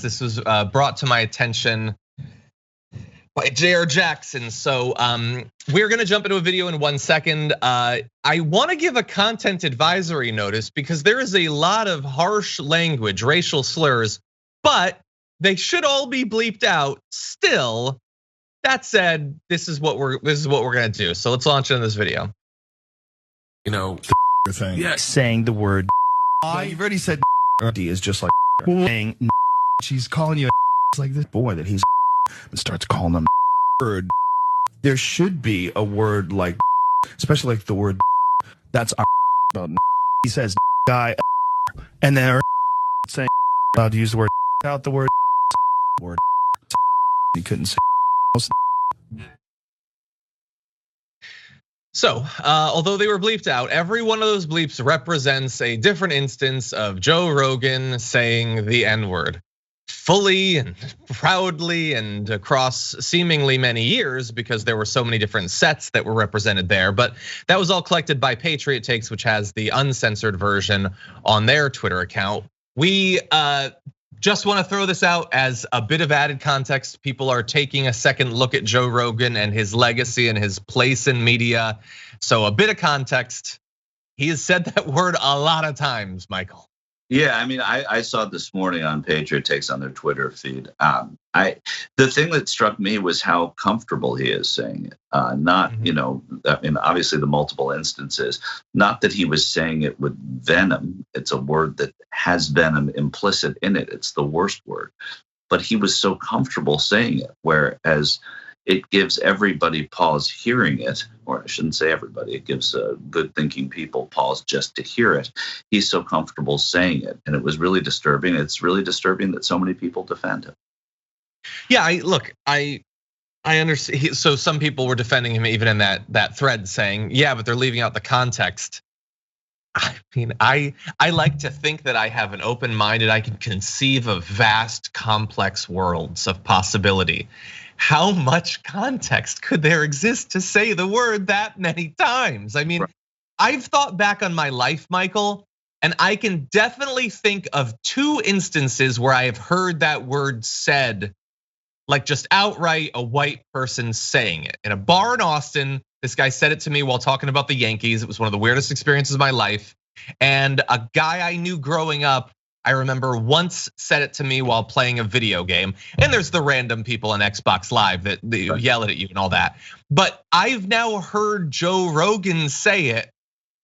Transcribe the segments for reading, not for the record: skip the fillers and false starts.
This was brought to my attention by J.R. Jackson. So we're gonna jump into a video in 1 second. I wanna give a content advisory notice because there is a lot of harsh language, racial slurs, but they should all be bleeped out still. That said, this is what we're gonna do. So let's launch into this video. You know, thing. yeah, Saying the word. You've already said D is just like saying she's calling you a like this boy that he's and starts calling them word. There should be a word like, especially like the word that's about. He says guy, and then saying allowed to use the word out the word. He couldn't say. So, although they were bleeped out, every one of those bleeps represents a different instance of Joe Rogan saying the N-word fully and proudly and across seemingly many years because there were so many different sets that were represented there. But that was all collected by Patriot Takes, which has the uncensored version on their Twitter account. We just want to throw this out as a bit of added context. People are taking a second look at Joe Rogan and his legacy and his place in media. So a bit of context. He has said that word a lot of times, Michael. Yeah, I mean, I saw it this morning on Patriot Takes on their Twitter feed. The thing that struck me was how comfortable he is saying it. Not, you know, I mean, obviously the multiple instances. Not that he was saying it with venom. It's a word that has venom implicit in it. It's the worst word. But he was so comfortable saying it, whereas it gives everybody pause hearing it, or I shouldn't say everybody, it gives good thinking people pause just to hear it. He's so comfortable saying it, and it was really disturbing. It's really disturbing that so many people defend him. Yeah, I understand. So some people were defending him even in that thread saying, yeah, but they're leaving out the context. I mean, I like to think that I have an open mind and I can conceive of vast, complex worlds of possibility. How much context could there exist to say the word that many times? I mean, right. I've thought back on my life, Michael, and I can definitely think of 2 instances where I have heard that word said, like just outright a white person saying it. In a bar in Austin, this guy said it to me while talking about the Yankees. It was one of the weirdest experiences of my life. And a guy I knew growing up, I remember once said it to me while playing a video game. And there's the random people on Xbox Live that yell at you and all that. But I've now heard Joe Rogan say it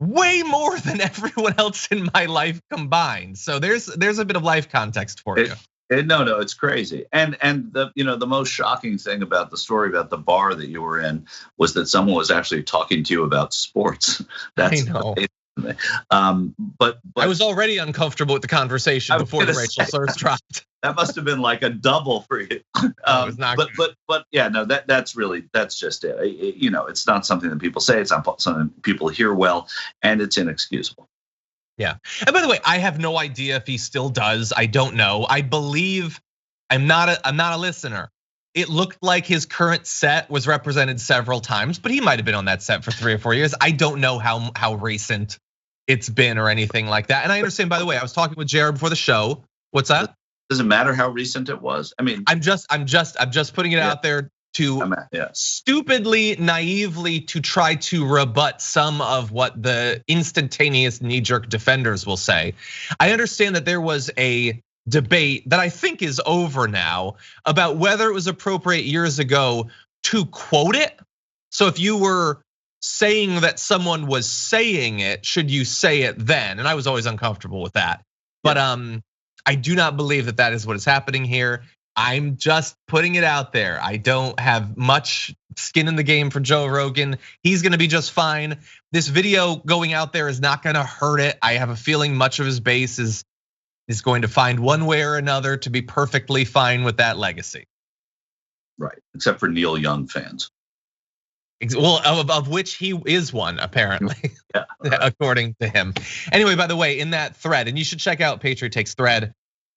way more than everyone else in my life combined. So there's a bit of life context for you. No, it's crazy. And the most shocking thing about the story about the bar that you were in was that someone was actually talking to you about sports. That's I know. But I was already uncomfortable with the conversation before the racial slurs dropped. That must have been like a double for you. But yeah, no, that's just it. You know, it's not something that people say. It's not something people hear well, and it's inexcusable. Yeah, and by the way, I have no idea if he still does. I don't know. I believe I'm not a listener. It looked like his current set was represented several times, but he might have been on that set for 3 or 4 years. I don't know how recent it's been or anything like that. And I understand, by the way, I was talking with Jared before the show. What's that? Does it matter how recent it was? I mean, I'm just putting it out there to stupidly, naively to try to rebut some of what the instantaneous knee-jerk defenders will say. I understand that there was a debate that I think is over now about whether it was appropriate years ago to quote it. So if you were saying that someone was saying it, should you say it then? And I was always uncomfortable with that. But I do not believe that that is what is happening here. I'm just putting it out there. I don't have much skin in the game for Joe Rogan. He's gonna be just fine. This video going out there is not gonna hurt it. I have a feeling much of his base is going to find one way or another to be perfectly fine with that legacy. Right, except for Neil Young fans. Well, of which he is one, apparently, according to him. Anyway, by the way, in that thread, and you should check out Patriot Takes thread,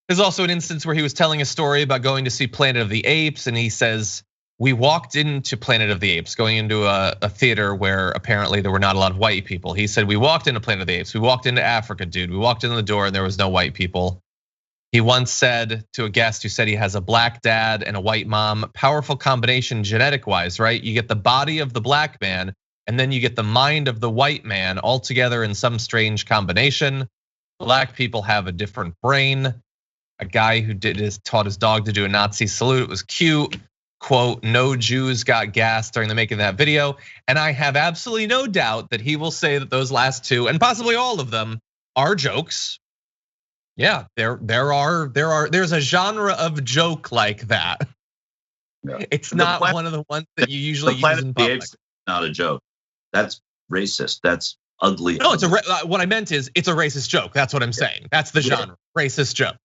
there's also an instance where he was telling a story about going to see Planet of the Apes, and he says, we walked into Planet of the Apes, going into a theater where apparently there were not a lot of white people. He said, we walked into Planet of the Apes, we walked into Africa, dude. We walked in the door and there was no white people. He once said to a guest who said he has a black dad and a white mom, powerful combination genetic wise, right? You get the body of the black man and then you get the mind of the white man all together in some strange combination. Black people have a different brain. A guy who taught his dog to do a Nazi salute. It was cute. Quote, no Jews got gassed during the making of that video. And I have absolutely no doubt that he will say that those last two, and possibly all of them, are jokes. Yeah, there's a genre of joke like that. Yeah. It's not one of the ones that you usually use in public. Not a joke. That's racist. That's ugly. No, what I meant is it's a racist joke. That's what I'm saying. That's the genre, racist joke.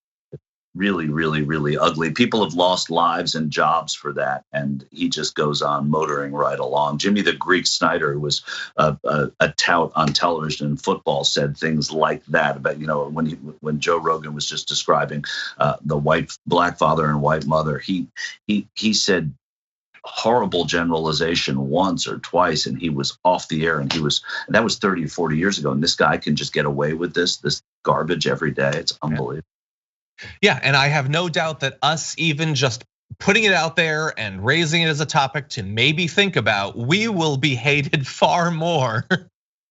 Really, really, really ugly. People have lost lives and jobs for that, and he just goes on motoring right along. Jimmy the Greek Snyder, who was a tout on television and football, said things like that about, when Joe Rogan was just describing the black father and white mother. He said horrible generalization once or twice, and he was off the air. And that was 30 or 40 years ago. And this guy can just get away with this garbage every day. It's unbelievable. Yeah, and I have no doubt that us even just putting it out there and raising it as a topic to maybe think about, we will be hated far more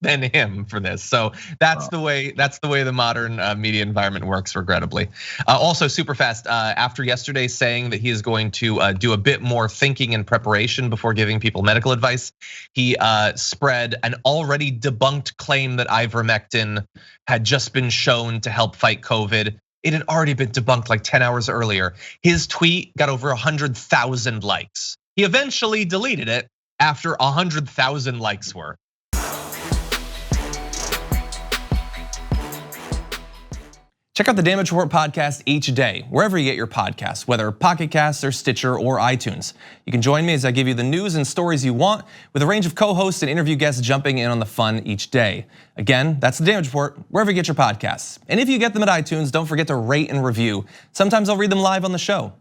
than him for this. So that's the way the modern media environment works, regrettably. Also, super fast, after yesterday saying that he is going to do a bit more thinking and preparation before giving people medical advice, he spread an already debunked claim that ivermectin had just been shown to help fight COVID. It had already been debunked like 10 hours earlier. His tweet got over 100,000 likes. He eventually deleted it after 100,000 likes were. Check out the Damage Report podcast each day, wherever you get your podcasts, whether Pocket Casts or Stitcher or iTunes. You can join me as I give you the news and stories you want, with a range of co-hosts and interview guests jumping in on the fun each day. Again, that's the Damage Report, wherever you get your podcasts. And if you get them at iTunes, don't forget to rate and review. Sometimes I'll read them live on the show.